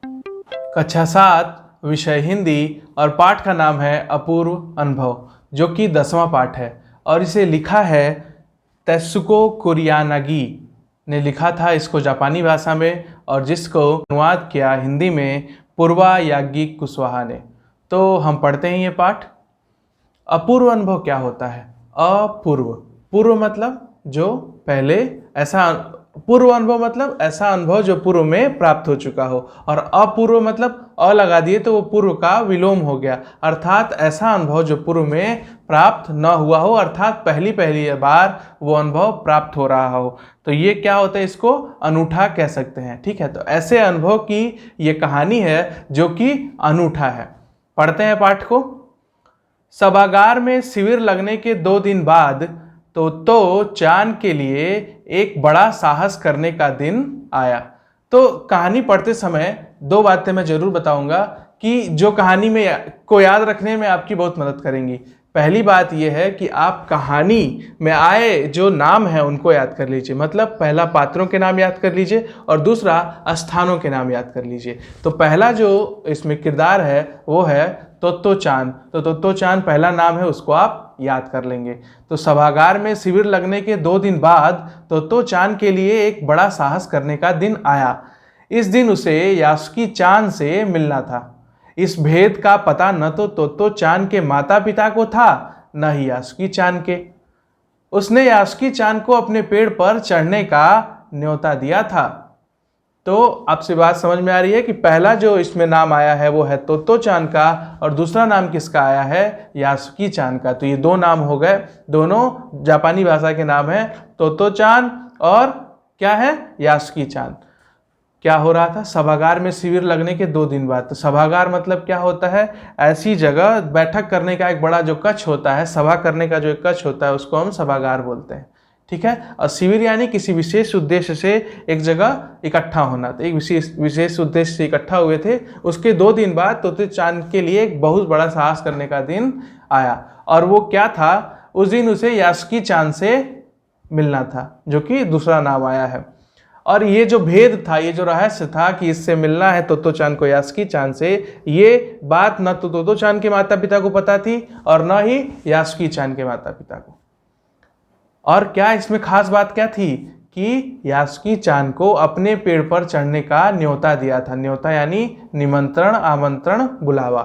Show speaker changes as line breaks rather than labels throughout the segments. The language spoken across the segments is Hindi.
कक्षा 7 विषय हिंदी और पाठ का नाम है अपूर्व अनुभव, जो कि 10वां पाठ है और इसे लिखा है तेत्सुको कुरियानागी ने लिखा था इसको जापानी भाषा में, और जिसको अनुवाद किया हिंदी में पूर्वा याज्ञिक कुशवाहा ने। तो हम पढ़ते हैं ये पाठ। अपूर्व अनुभव क्या होता है? अपूर्व, पूर्व मतलब जो पहले, ऐसा पूर्व अनुभव मतलब ऐसा अनुभव जो पूर्व में प्राप्त हो चुका हो, और अपूर्व मतलब अ लगा दिए तो वो पूर्व का विलोम हो गया, अर्थात ऐसा अनुभव जो पूर्व में प्राप्त न हुआ हो, अर्थात पहली बार वो अनुभव प्राप्त हो रहा हो। तो ये क्या होता है? इसको अनूठा कह सकते हैं। ठीक है, तो ऐसे अनुभव की ये कहानी है जो कि अनूठा है। पढ़ते हैं पाठ को। सभागार में शिविर लगने के 2 दिन बाद तो चांद के लिए एक बड़ा साहस करने का दिन आया। तो कहानी पढ़ते समय 2 बातें मैं जरूर बताऊंगा कि जो कहानी में को याद रखने में आपकी बहुत मदद करेंगी। पहली बात यह है कि आप कहानी में आए जो नाम है उनको याद कर लीजिए, मतलब पहला पात्रों के नाम याद कर लीजिए और दूसरा स्थानों के नाम याद कर लीजिए। तो पहला जो इसमें किरदार है वो है तोत्तो-चान। तो तोत्तो-चान पहला नाम है, उसको आप याद कर लेंगे। तो सभागार में शिविर लगने के 2 दिन बाद तोत्तो-चान के लिए एक बड़ा साहस करने का दिन आया। इस दिन उसे यासुकी-चान से मिलना था। इस भेद का पता न तो तोत्तो-चान के माता पिता को था, न ही यासुकी-चान के। उसने यासुकी-चान को अपने पेड़ पर चढ़ने का न्योता दिया था। तो आपसे बात समझ में आ रही है कि पहला जो इसमें नाम आया है वो है तोत्तो-चान का, और दूसरा नाम किसका आया है? यासुकी-चान का। तो ये 2 नाम हो गए, दोनों जापानी भाषा के नाम है, तोत्तो-चान और क्या है? यासुकी-चान। क्या हो रहा था? सभागार में शिविर लगने के 2 दिन बाद। तो सभागार मतलब क्या होता है? ऐसी जगह बैठक करने का एक बड़ा जो कक्ष होता है, सभा करने का जो एक कक्ष होता है, उसको हम सभागार बोलते हैं। ठीक है, और शिविर यानी किसी विशेष उद्देश्य से एक जगह इकट्ठा होना। तो एक विशेष उद्देश्य से इकट्ठा हुए थे। उसके 2 दिन बाद तोत्तो-चान के लिए एक बहुत बड़ा साहस करने का दिन आया, और वो क्या था? उस दिन उसे यासुकी-चान से मिलना था, जो कि दूसरा नाम आया है। और ये जो भेद था, ये जो रहस्य था कि इससे मिलना है तोत्तो-चान को यासुकी-चान से, ये बात न तो तोत्तो-चान के माता पिता को पता थी और न ही यासुकी-चान के माता पिता को। और क्या इसमें खास बात क्या थी? कि यासुकी-चान को अपने पेड़ पर चढ़ने का न्योता दिया था। न्योता यानी निमंत्रण, आमंत्रण, बुलावा।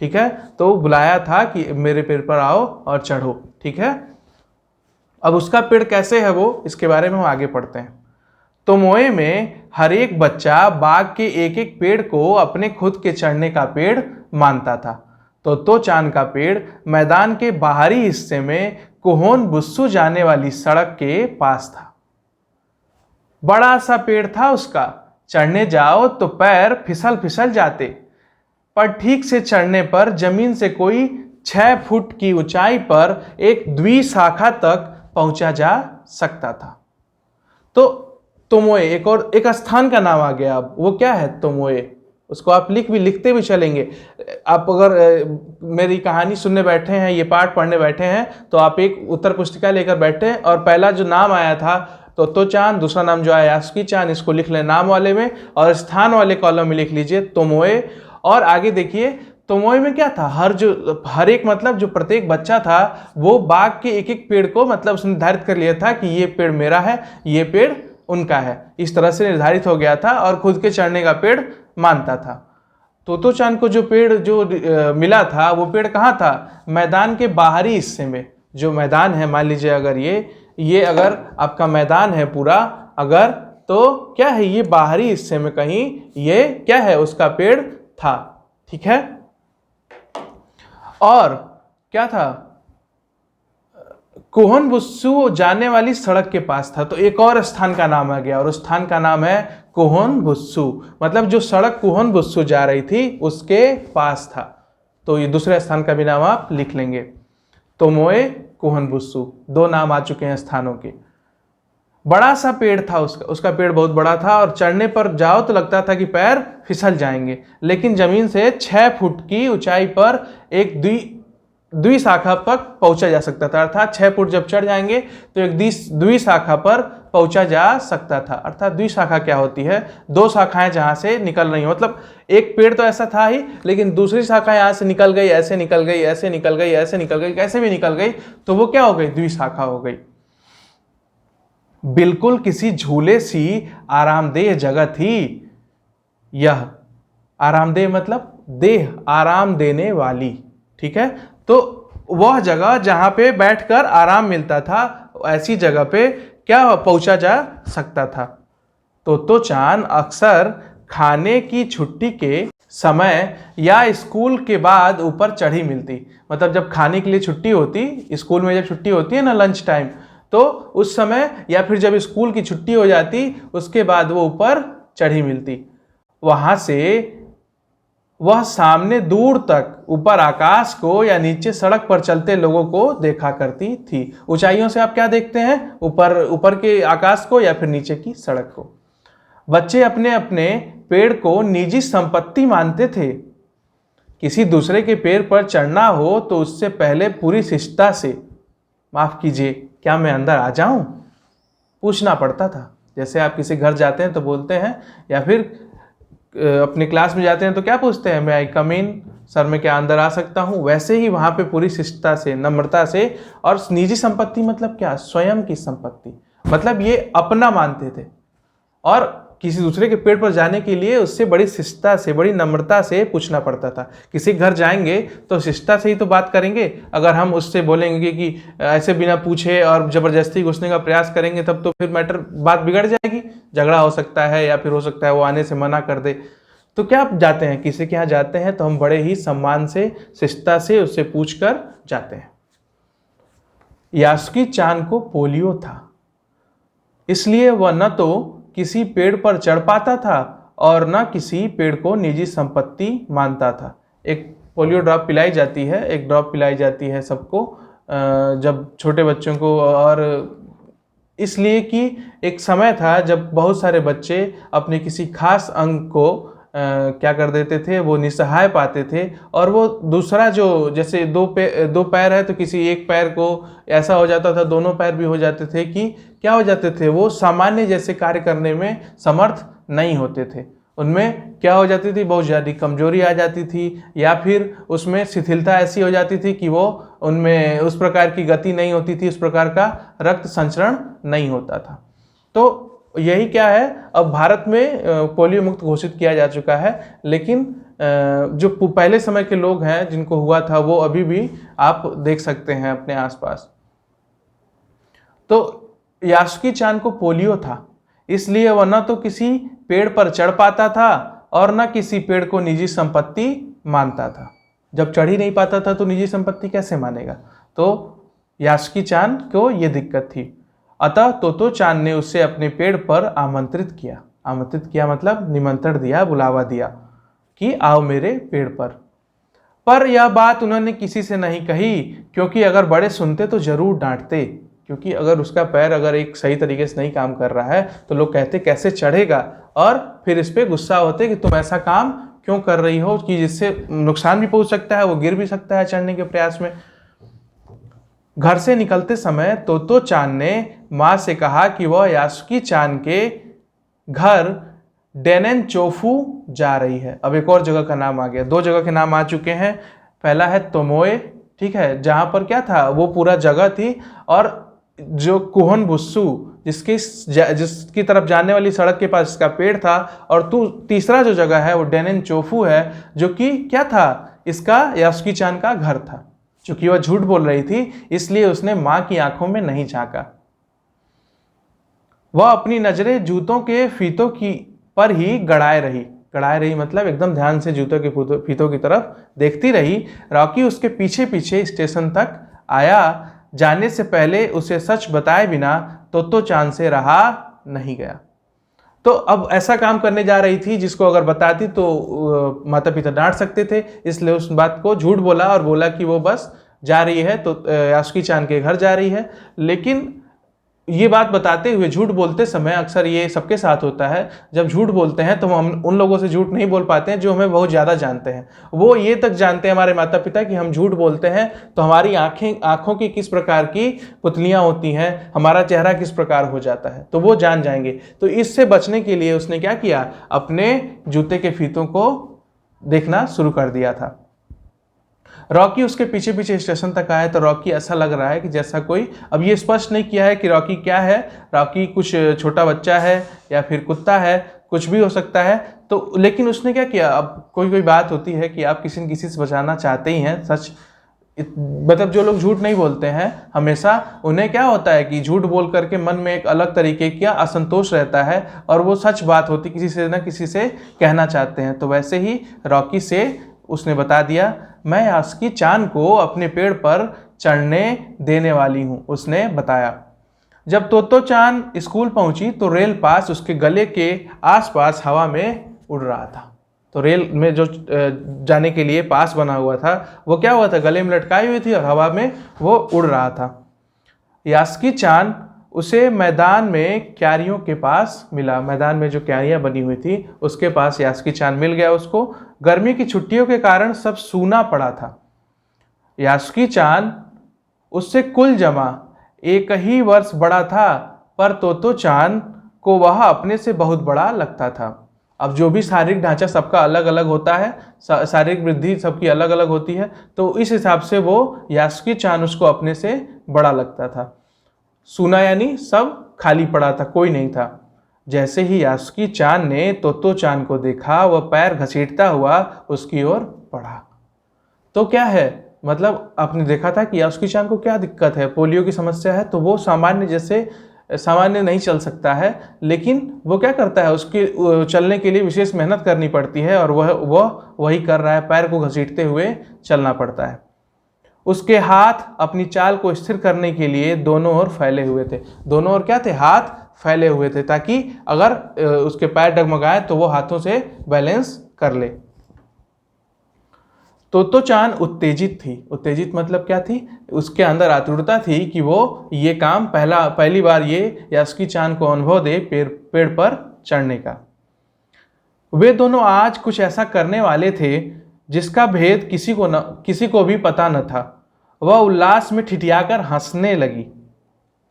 ठीक है, तो बुलाया था कि मेरे पेड़ पर आओ और चढ़ो। ठीक है, अब उसका पेड़ कैसे है वो, इसके बारे में हम आगे पढ़ते हैं। तोमोए में हर एक बच्चा बाग के एक एक पेड़ को अपने खुद के चढ़ने का पेड़ मानता था। तोत्तो-चान का पेड़ मैदान के बाहरी हिस्से में कोहोन-बुत्सु जाने वाली सड़क के पास था। बड़ा सा पेड़ था उसका, चढ़ने जाओ तो पैर फिसल फिसल जाते, पर ठीक से चढ़ने पर जमीन से कोई 6 फुट की ऊंचाई पर एक द्विशाखा तक पहुंचा जा सकता था। तो तोमोए एक स्थान का नाम आ गया। अब वो क्या है? तोमोए। उसको आप लिखते भी चलेंगे। आप अगर मेरी कहानी सुनने बैठे हैं, ये पाठ पढ़ने बैठे हैं, तो आप एक उत्तर पुस्तिका लेकर बैठे और पहला जो नाम आया था तोत्तो-चान, दूसरा नाम जो आया यासुकी-चान, इसको लिख लें नाम वाले में, और स्थान वाले कॉलम में लिख लीजिए तोमोए। और आगे देखिए तोमोए में क्या था? हर एक मतलब जो प्रत्येक बच्चा था वो बाग के एक एक पेड़ को मतलब उसने निर्धारित कर लिया था कि ये पेड़ मेरा है, ये पेड़ उनका है। इस तरह से निर्धारित हो गया था और खुद के चढ़ने का पेड़ मानता था। तोत्तो-चान को जो पेड़ मिला था, वो पेड़ कहाँ था? मैदान के बाहरी हिस्से में। जो मैदान है, मान लीजिए अगर ये अगर आपका मैदान है पूरा, अगर तो क्या है, ये बाहरी हिस्से में कहीं ये क्या है? उसका पेड़ था। ठीक है, और क्या था? कोहोन-बुत्सु जाने वाली सड़क के पास था। तो एक और स्थान का नाम आ गया, और उस स्थान का नाम है कोहोन-बुत्सु, मतलब जो सड़क कोहोन-बुत्सु जा रही थी उसके पास था। तो ये दूसरे स्थान का भी नाम आप लिख लेंगे। तोमोए, कोहोन-बुत्सु, 2 नाम आ चुके हैं स्थानों के। बड़ा सा पेड़ था उसका पेड़ बहुत बड़ा था, और चढ़ने पर जाओ तो लगता था कि पैर फिसल जाएंगे, लेकिन जमीन से 6 फुट की ऊंचाई पर एक द्विशाखा तक पहुंचा जा सकता था। अर्थात 6 फुट जब चढ़ जाएंगे तो एक द्विशाखा पर पहुंचा जा सकता था। अर्थात द्विशाखा क्या होती है, दो शाखाएं जहां से निकल रही हो, मतलब एक पेड़ तो ऐसा था ही, लेकिन दूसरी शाखा यहां से निकल गई, ऐसे निकल गई, ऐसे निकल गई, ऐसे निकल गई, कैसे भी निकल गई, तो वो क्या हो गई, द्विशाखा हो गई। बिल्कुल किसी झूले सी आरामदेह जगह थी यह। आरामदेह मतलब देह, आराम देने वाली, ठीक है। तो वह जगह जहां पे बैठकर आराम मिलता था, ऐसी जगह पे क्या पहुंचा जा सकता था। तोतो चान अक्सर खाने की छुट्टी के समय या स्कूल के बाद ऊपर चढ़ी मिलती। मतलब जब खाने के लिए छुट्टी होती, स्कूल में जब छुट्टी होती है ना, लंच टाइम, तो उस समय या फिर जब स्कूल की छुट्टी हो जाती, उसके बाद वो ऊपर चढ़ी मिलती। वहां से वह सामने दूर तक ऊपर आकाश को या नीचे सड़क पर चलते लोगों को देखा करती थी। ऊंचाइयों से आप क्या देखते हैं, ऊपर के आकाश को या फिर नीचे की सड़क को। बच्चे अपने अपने पेड़ को निजी संपत्ति मानते थे। किसी दूसरे के पेड़ पर चढ़ना हो तो उससे पहले पूरी शिष्टता से, माफ कीजिए, क्या मैं अंदर आ जाऊं, पूछना पड़ता था। जैसे आप किसी घर जाते हैं तो बोलते हैं, या फिर अपने क्लास में जाते हैं तो क्या पूछते हैं, मैं आई कम इन, सर मैं क्या अंदर आ सकता हूं। वैसे ही वहां पे पूरी शिष्टता से, नम्रता से। और निजी संपत्ति मतलब क्या, स्वयं की संपत्ति, मतलब ये अपना मानते थे। और किसी दूसरे के पेड़ पर जाने के लिए उससे बड़ी शिष्टता से, बड़ी नम्रता से पूछना पड़ता था। किसी घर जाएंगे तो शिष्टता से ही तो बात करेंगे। अगर हम उससे बोलेंगे कि ऐसे बिना पूछे और जबरदस्ती घुसने का प्रयास करेंगे, तब तो फिर बात बिगड़ जाएगी, झगड़ा हो सकता है, या फिर हो सकता है वो आने से मना कर दे। तो क्या आप जाते हैं, किसी के यहाँ जाते हैं तो हम बड़े ही सम्मान से, शिष्टता से उससे पूछ कर जाते हैं। यासुकी चान को पोलियो था, इसलिए वह न तो किसी पेड़ पर चढ़ पाता था और न किसी पेड़ को निजी संपत्ति मानता था। एक पोलियो ड्रॉप पिलाई जाती है, एक ड्रॉप पिलाई जाती है सबको जब छोटे बच्चों को, और इसलिए कि एक समय था जब बहुत सारे बच्चे अपने किसी खास अंग को क्या कर देते थे, वो निसहाय पाते थे। और वो दूसरा जो, जैसे दो पैर है तो किसी एक पैर को ऐसा हो जाता था, दोनों पैर भी हो जाते थे कि क्या हो जाते थे, वो सामान्य जैसे कार्य करने में समर्थ नहीं होते थे। उनमें क्या हो जाती थी, बहुत ज़्यादा कमजोरी आ जाती थी, या फिर उसमें शिथिलता ऐसी हो जाती थी कि वो, उनमें उस प्रकार की गति नहीं होती थी, उस प्रकार का रक्त संचरण नहीं होता था। तो यही क्या है, अब भारत में पोलियो मुक्त घोषित किया जा चुका है, लेकिन जो पहले समय के लोग हैं जिनको हुआ था, वो अभी भी आप देख सकते हैं अपने आसपास। तो यासुकी चान को पोलियो था, इसलिए वह न तो किसी पेड़ पर चढ़ पाता था और न किसी पेड़ को निजी संपत्ति मानता था। जब चढ़ ही नहीं पाता था तो निजी संपत्ति कैसे मानेगा। तो यासुकी चान को यह दिक्कत थी। अतः तोतो चान ने उसे अपने पेड़ पर आमंत्रित किया। आमंत्रित किया मतलब निमंत्रण दिया, बुलावा दिया कि आओ मेरे पेड़ पर यह बात उन्होंने किसी से नहीं कही, क्योंकि अगर बड़े सुनते तो जरूर डांटते। क्योंकि अगर उसका पैर अगर एक सही तरीके से नहीं काम कर रहा है तो लोग कहते कैसे चढ़ेगा, और फिर इस पे गुस्सा होते कि तुम ऐसा काम क्यों कर रही हो कि जिससे नुकसान भी पहुंच सकता है, वो गिर भी सकता है चढ़ने के प्रयास में। घर से निकलते समय तोतो चान ने माँ से कहा कि वह यासुकी चान के घर डेनेनचोफू जा रही है। अब एक और जगह का नाम आ गया, दो जगह के नाम आ चुके हैं। पहला है तोमोए, ठीक है, जहां पर क्या था, वो पूरा जगह थी। और जो कुहन बुस्सू, जिसकी तरफ जाने वाली सड़क के पास इसका पेड़ था। और तीसरा जो जगह है वो डेनेनचोफू है, जो कि क्या था, इसका यासुकी चान का घर था। चूंकि वह झूठ बोल रही थी, इसलिए उसने मां की आंखों में नहीं झांका। वह अपनी नजरें जूतों के फीतों पर ही गड़ाए रही मतलब एकदम ध्यान से जूतों के फीतों की तरफ देखती रही। रॉकी उसके पीछे पीछे स्टेशन तक आया। जाने से पहले उसे सच बताए बिना तोतो चान से रहा नहीं गया। तो अब ऐसा काम करने जा रही थी जिसको अगर बताती तो माता पिता डांट सकते थे, इसलिए उस बात को झूठ बोला और बोला कि वो बस जा रही है, तो यासुकी चान के घर जा रही है। लेकिन ये बात बताते हुए झूठ बोलते समय अक्सर ये सबके साथ होता है, जब झूठ बोलते हैं तो हम उन लोगों से झूठ नहीं बोल पाते हैं जो हमें बहुत ज़्यादा जानते हैं। वो ये तक जानते हैं हमारे माता पिता कि हम झूठ बोलते हैं तो हमारी आँखों की किस प्रकार की पुतलियाँ होती हैं, हमारा चेहरा किस प्रकार हो जाता है, तो वो जान जाएंगे। तो इससे बचने के लिए उसने क्या किया, अपने जूते के फीतों को देखना शुरू कर दिया था। रॉकी उसके पीछे पीछे स्टेशन तक आया तो रॉकी ऐसा लग रहा है कि जैसा कोई, अब ये स्पष्ट नहीं किया है कि रॉकी क्या है, रॉकी कुछ छोटा बच्चा है या फिर कुत्ता है, कुछ भी हो सकता है। तो लेकिन उसने क्या किया, अब कोई बात होती है कि आप किसी न किसी से बचाना चाहते ही हैं, सच मतलब जो लोग झूठ नहीं बोलते हैं हमेशा उन्हें क्या होता है कि झूठ बोल करके मन में एक अलग तरीके का असंतोष रहता है और वो सच बात होती किसी से ना किसी से कहना चाहते हैं। तो वैसे ही रॉकी से उसने बता दिया, मैं यास्की चान को अपने पेड़ पर चढ़ने देने वाली हूँ, उसने बताया। जब तोतो चान स्कूल पहुंची तो रेल पास उसके गले के आसपास हवा में उड़ रहा था। तो रेल में जो जाने के लिए पास बना हुआ था वो क्या हुआ था, गले में लटकाई हुई थी और हवा में वो उड़ रहा था। यास्की चान उसे मैदान में क्यारियों के पास मिला, मैदान में जो क्यारियां बनी हुई थी उसके पास यास्की चान मिल गया उसको। गर्मी की छुट्टियों के कारण सब सूना पड़ा था। यास्की चान उससे कुल जमा एक ही वर्ष बड़ा था, पर तोतो चान को वह अपने से बहुत बड़ा लगता था। अब जो भी शारीरिक ढांचा सबका अलग अलग होता है, शारीरिक वृद्धि सबकी अलग अलग होती है, तो इस हिसाब से वो यास्की चान उसको अपने से बड़ा लगता था। सूना यानी सब खाली पड़ा था, कोई नहीं था। जैसे ही यास्की चान ने तोतो चान को देखा वह पैर घसीटता हुआ उसकी ओर बढ़ा। तो क्या है, मतलब आपने देखा था कि यास्की चान को क्या दिक्कत है, पोलियो की समस्या है, तो वो सामान्य नहीं चल सकता है, लेकिन वो क्या करता है, उसके चलने के लिए विशेष मेहनत करनी पड़ती है और वह वही कर रहा है, पैर को घसीटते हुए चलना पड़ता है। उसके हाथ अपनी चाल को स्थिर करने के लिए दोनों ओर फैले हुए थे। दोनों ओर क्या थे, हाथ फैले हुए थे, ताकि अगर उसके पैर डगमगाए तो वो हाथों से बैलेंस कर ले। तोतो चान उत्तेजित थी। उत्तेजित मतलब क्या थी, उसके अंदर आतुरता थी कि वो ये काम पहली बार ये यास्की चान को अनुभव दे पेड़ पर चढ़ने का। वे दोनों आज कुछ ऐसा करने वाले थे जिसका भेद किसी को भी पता न था। वह उल्लास में ठिठियाकर हंसने लगी।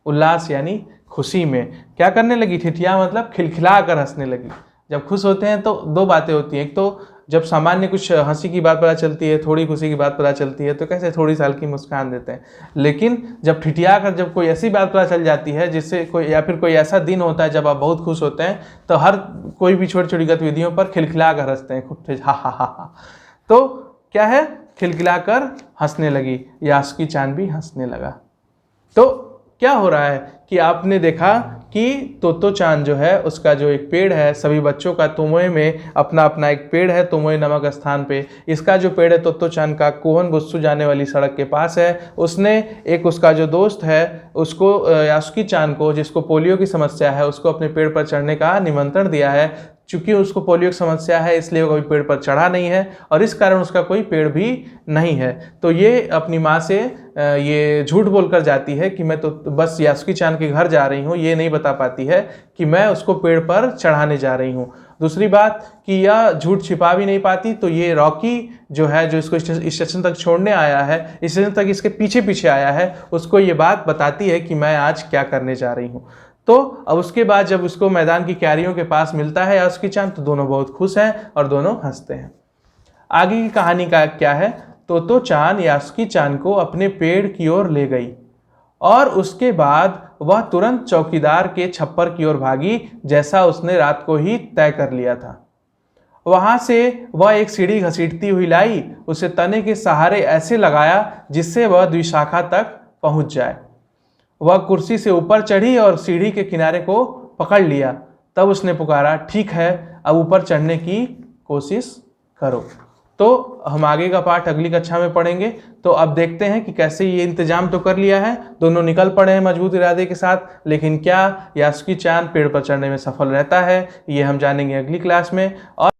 उल्लास यानी खुशी में क्या करने लगी, ठिठिया मतलब खिलखिला कर हंसने लगी। जब खुश होते हैं तो दो बातें होती हैं, एक तो जब सामान्य कुछ हंसी की बात पता चलती है, थोड़ी खुशी की बात पता चलती है तो कैसे थोड़ी सी हल्की मुस्कान देते हैं, लेकिन जब ठिठिया कर जब कोई ऐसी बात पता चल जाती है जिससे कोई, या फिर कोई ऐसा दिन होता है जब आप बहुत खुश होते हैं तो हर कोई भी छोटी छोटी गतिविधियों पर खिलखिला कर हंसते हैं, खूब तेज हा हा हा हा। तो क्या है, खिलखिलाकर हंसने लगी। यास्की चान भी हंसने लगा। तो क्या हो रहा है कि आपने देखा कि तोतो चान जो है उसका जो एक पेड़ है, सभी बच्चों का तोमोए में अपना अपना एक पेड़ है, तोमोए नामक स्थान पे। इसका जो पेड़ है तोतो चान का कोहन बुत्सु जाने वाली सड़क के पास है। उसने एक उसका जो दोस्त है उसको, यास्की चान को, जिसको पोलियो की समस्या है, उसको अपने पेड़ पर चढ़ने का निमंत्रण दिया है। चूंकि उसको पोलियो की समस्या है इसलिए वो कभी पेड़ पर चढ़ा नहीं है और इस कारण उसका कोई पेड़ भी नहीं है। तो ये अपनी माँ से ये झूठ बोलकर जाती है कि मैं तो बस यास्की चान के घर जा रही हूँ, ये नहीं बता पाती है कि मैं उसको पेड़ पर चढ़ाने जा रही हूँ। दूसरी बात कि यह झूठ छिपा भी नहीं पाती, तो ये रॉकी जो है, जो इसको स्टेशन तक छोड़ने आया है, स्टेशन तक इसके पीछे पीछे आया है, उसको ये बात बताती है कि मैं आज क्या करने जा रही हूँ। तो अब उसके बाद जब उसको मैदान की क्यारियों के पास मिलता है यास्की चान तो दोनों बहुत खुश हैं और दोनों हंसते हैं। आगे की कहानी का क्या है, तोतो चान यास्की चान को अपने पेड़ की ओर ले गई और उसके बाद वह तुरंत चौकीदार के छप्पर की ओर भागी, जैसा उसने रात को ही तय कर लिया था। वहां से वह एक सीढ़ी घसीटती हुई लाई, उसे तने के सहारे ऐसे लगाया जिससे वह द्विशाखा तक पहुंच जाए। वह कुर्सी से ऊपर चढ़ी और सीढ़ी के किनारे को पकड़ लिया। तब उसने पुकारा, ठीक है, अब ऊपर चढ़ने की कोशिश करो। तो हम आगे का पाठ अगली कक्षा में पढ़ेंगे। तो अब देखते हैं कि कैसे ये इंतजाम तो कर लिया है, दोनों निकल पड़े हैं मजबूत इरादे के साथ, लेकिन क्या यास्की चान पेड़ पर चढ़ने में सफल रहता है, ये हम जानेंगे अगली क्लास में। और